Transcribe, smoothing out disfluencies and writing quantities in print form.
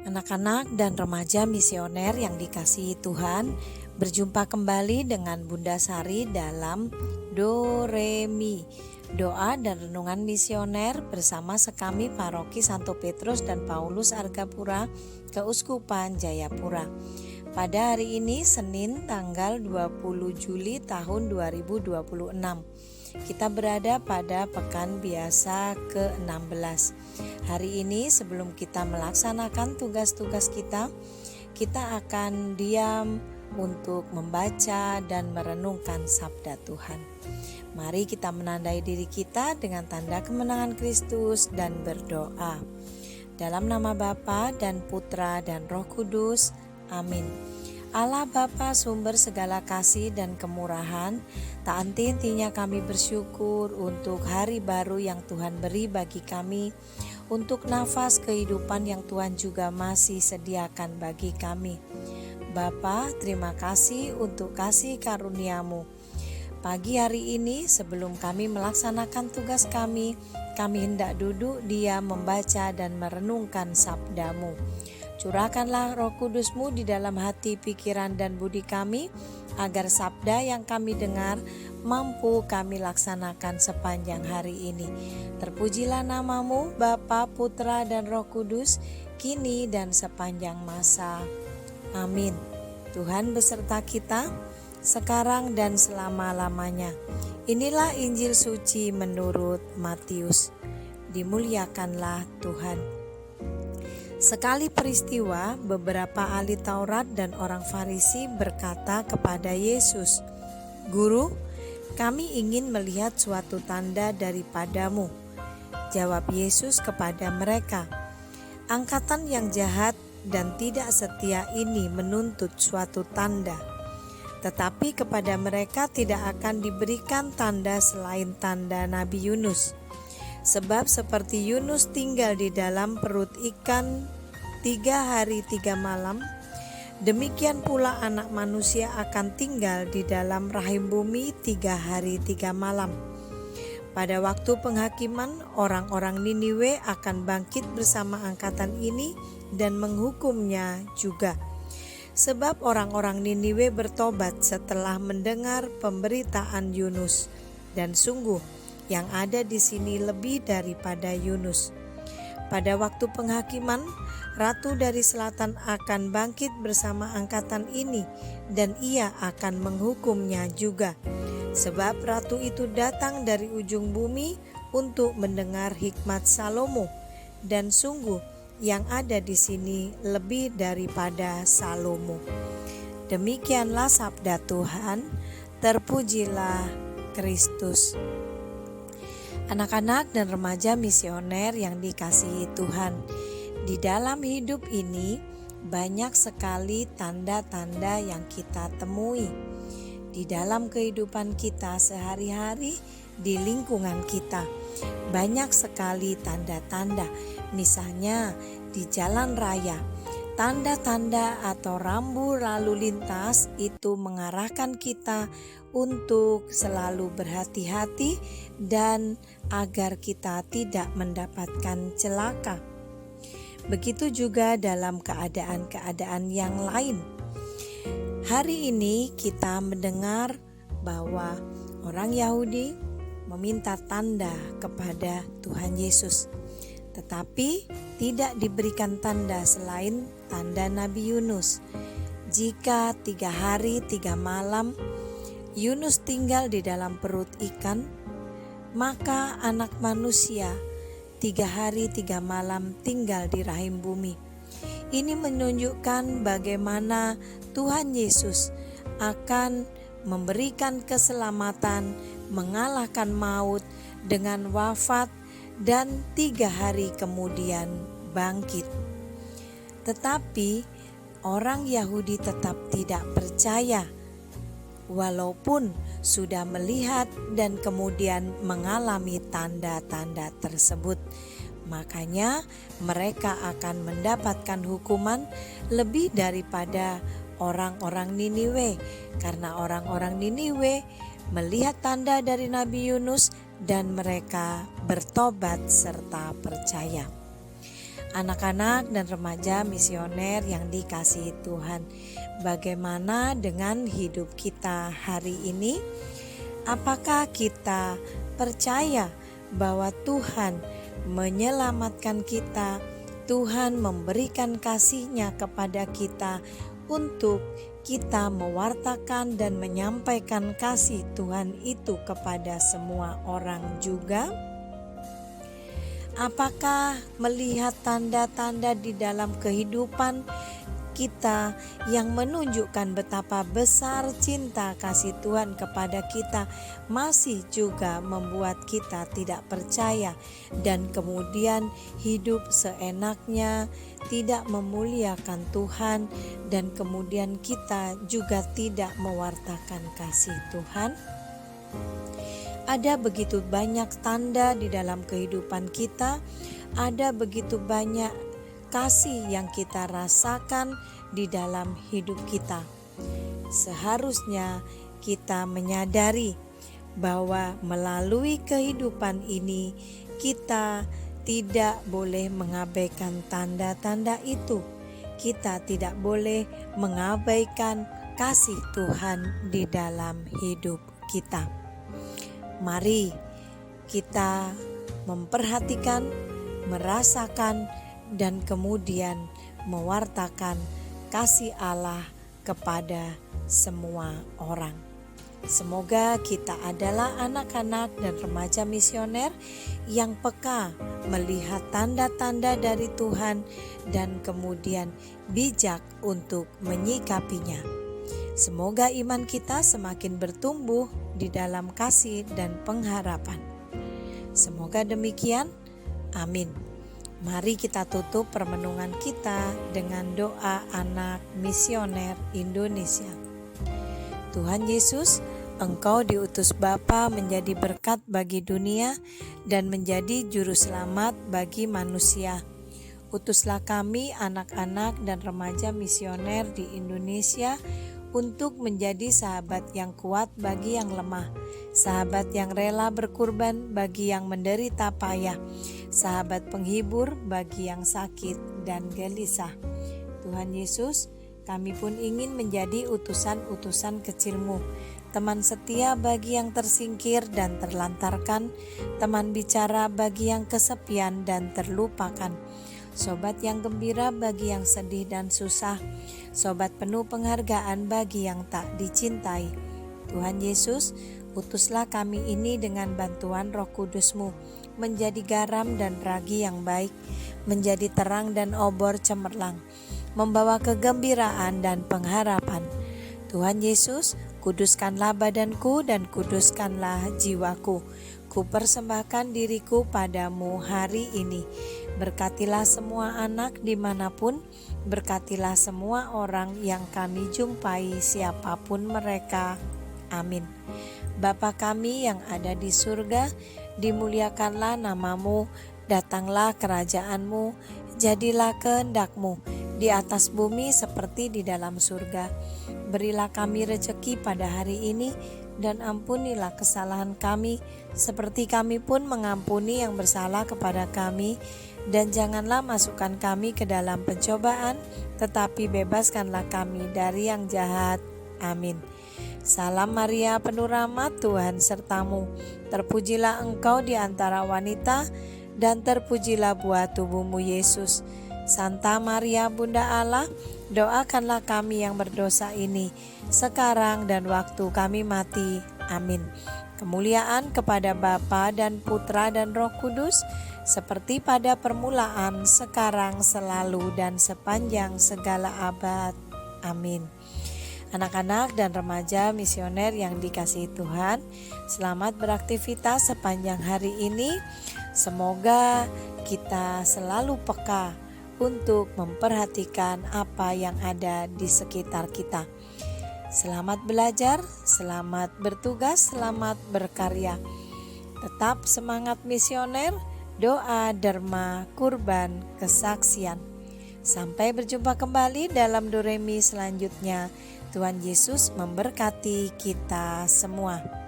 Anak-anak dan remaja misioner yang dikasihi Tuhan, berjumpa kembali dengan Bunda Sari dalam Do Re Mi, doa dan renungan misioner bersama sekami Paroki Santo Petrus dan Paulus Argapura, Keuskupan Jayapura. Pada hari ini Senin tanggal 20 Juli tahun 2026. Kita berada pada pekan biasa ke-16. Hari ini sebelum kita melaksanakan tugas-tugas kita akan diam untuk membaca dan merenungkan sabda Tuhan. Mari kita menandai diri kita dengan tanda kemenangan Kristus dan berdoa. Dalam nama Bapa dan Putra dan Roh Kudus. Amin. Allah Bapa sumber segala kasih dan kemurahan, tak henti-hentinya kami bersyukur untuk hari baru yang Tuhan beri bagi kami, untuk nafas kehidupan yang Tuhan juga masih sediakan bagi kami. Bapa, terima kasih untuk kasih karunia-Mu. Pagi hari ini sebelum kami melaksanakan tugas kami hendak duduk diam membaca dan merenungkan sabda-Mu. Curahkanlah Roh Kudus-Mu di dalam hati, pikiran, dan budi kami, agar sabda yang kami dengar mampu kami laksanakan sepanjang hari ini. Terpujilah nama-Mu, Bapa, Putra, dan Roh Kudus, kini dan sepanjang masa. Amin. Tuhan beserta kita, sekarang dan selama-lamanya. Inilah Injil suci menurut Matius. Dimuliakanlah Tuhan. Sekali peristiwa, beberapa ahli Taurat dan orang Farisi berkata kepada Yesus, "Guru, kami ingin melihat suatu tanda daripada-Mu." Jawab Yesus kepada mereka, "Angkatan yang jahat dan tidak setia ini menuntut suatu tanda. Tetapi kepada mereka tidak akan diberikan tanda selain tanda Nabi Yunus. Sebab seperti Yunus tinggal di dalam perut ikan 3 hari 3 malam, demikian pula Anak Manusia akan tinggal di dalam rahim bumi 3 hari 3 malam. Pada waktu penghakiman, orang-orang Niniwe akan bangkit bersama angkatan ini dan menghukumnya juga. Sebab orang-orang Niniwe bertobat setelah mendengar pemberitaan Yunus, dan sungguh yang ada di sini lebih daripada Yunus. Pada waktu penghakiman, Ratu dari Selatan akan bangkit bersama angkatan ini, dan ia akan menghukumnya juga. Sebab Ratu itu datang dari ujung bumi untuk mendengar hikmat Salomo, dan sungguh yang ada di sini lebih daripada Salomo." Demikianlah sabda Tuhan. Terpujilah Kristus. Anak-anak dan remaja misioner yang dikasihi Tuhan, di dalam hidup ini banyak sekali tanda-tanda yang kita temui di dalam kehidupan kita sehari-hari, di lingkungan kita. Banyak sekali tanda-tanda, misalnya di jalan raya. Tanda-tanda atau rambu lalu lintas itu mengarahkan kita untuk selalu berhati-hati dan agar kita tidak mendapatkan celaka. Begitu juga dalam keadaan-keadaan yang lain. Hari ini kita mendengar bahwa orang Yahudi meminta tanda kepada Tuhan Yesus, tetapi tidak diberikan tanda selain tanda Nabi Yunus. Jika 3 hari 3 malam Yunus tinggal di dalam perut ikan, maka Anak Manusia 3 hari 3 malam tinggal di rahim bumi. Ini menunjukkan bagaimana Tuhan Yesus akan memberikan keselamatan, mengalahkan maut dengan wafat, dan 3 hari kemudian bangkit. Tetapi orang Yahudi tetap tidak percaya, walaupun sudah melihat dan kemudian mengalami tanda-tanda tersebut. Makanya mereka akan mendapatkan hukuman lebih daripada orang-orang Niniwe, karena orang-orang Niniwe melihat tanda dari Nabi Yunus dan mereka bertobat serta percaya. Anak-anak dan remaja misioner yang dikasihi Tuhan, bagaimana dengan hidup kita hari ini? Apakah kita percaya bahwa Tuhan menyelamatkan kita, Tuhan memberikan kasih-Nya kepada kita untuk kita mewartakan dan menyampaikan kasih Tuhan itu kepada semua orang juga? Apakah melihat tanda-tanda di dalam kehidupan kita yang menunjukkan betapa besar cinta kasih Tuhan kepada kita masih juga membuat kita tidak percaya dan kemudian hidup seenaknya, tidak memuliakan Tuhan, dan kemudian kita juga tidak mewartakan kasih Tuhan? Ada begitu banyak tanda di dalam kehidupan kita, ada begitu banyak kasih yang kita rasakan di dalam hidup kita. Seharusnya kita menyadari bahwa melalui kehidupan ini kita tidak boleh mengabaikan tanda-tanda itu. Kita tidak boleh mengabaikan kasih Tuhan di dalam hidup kita. Mari kita memperhatikan, merasakan, dan kemudian mewartakan kasih Allah kepada semua orang. Semoga kita adalah anak-anak dan remaja misioner yang peka melihat tanda-tanda dari Tuhan dan kemudian bijak untuk menyikapinya. Semoga iman kita semakin bertumbuh di dalam kasih dan pengharapan. Semoga demikian. Amin. Mari kita tutup permenungan kita dengan doa anak misioner Indonesia. Tuhan Yesus, Engkau diutus Bapa menjadi berkat bagi dunia dan menjadi juru selamat bagi manusia. Utuslah kami anak-anak dan remaja misioner di Indonesia untuk menjadi sahabat yang kuat bagi yang lemah, sahabat yang rela berkorban bagi yang menderita payah, sahabat penghibur bagi yang sakit dan gelisah. Tuhan Yesus, kami pun ingin menjadi utusan-utusan kecil-Mu, teman setia bagi yang tersingkir dan terlantarkan, teman bicara bagi yang kesepian dan terlupakan, sobat yang gembira bagi yang sedih dan susah, sobat penuh penghargaan bagi yang tak dicintai. Tuhan Yesus, utuslah kami ini dengan bantuan Roh Kudus-Mu, menjadi garam dan ragi yang baik, menjadi terang dan obor cemerlang, membawa kegembiraan dan pengharapan. Tuhan Yesus, kuduskanlah badanku dan kuduskanlah jiwaku. Ku persembahkan diriku padamu hari ini. Berkatilah semua anak dimanapun, berkatilah semua orang yang kami jumpai siapapun mereka. Amin. Bapa kami yang ada di surga, dimuliakanlah namamu, datanglah kerajaan-Mu, jadilah kehendak-Mu di atas bumi seperti di dalam surga. Berilah kami rejeki pada hari ini, dan ampunilah kesalahan kami, seperti kami pun mengampuni yang bersalah kepada kami. Dan janganlah masukkan kami ke dalam pencobaan, tetapi bebaskanlah kami dari yang jahat. Amin. Salam Maria, penuh rahmat, Tuhan sertamu. Terpujilah engkau di antara wanita, dan terpujilah buah tubuhmu Yesus. Santa Maria Bunda Allah, doakanlah kami yang berdosa ini, sekarang dan waktu kami mati. Amin. Kemuliaan kepada Bapa dan Putra dan Roh Kudus, seperti pada permulaan, sekarang, selalu, dan sepanjang segala abad. Amin. Anak-anak dan remaja misioner yang dikasihi Tuhan, selamat beraktivitas sepanjang hari ini. Semoga kita selalu peka untuk memperhatikan apa yang ada di sekitar kita. Selamat belajar, selamat bertugas, selamat berkarya. Tetap semangat misioner, doa, derma, kurban, kesaksian. Sampai berjumpa kembali dalam Doremi selanjutnya. Tuhan Yesus memberkati kita semua.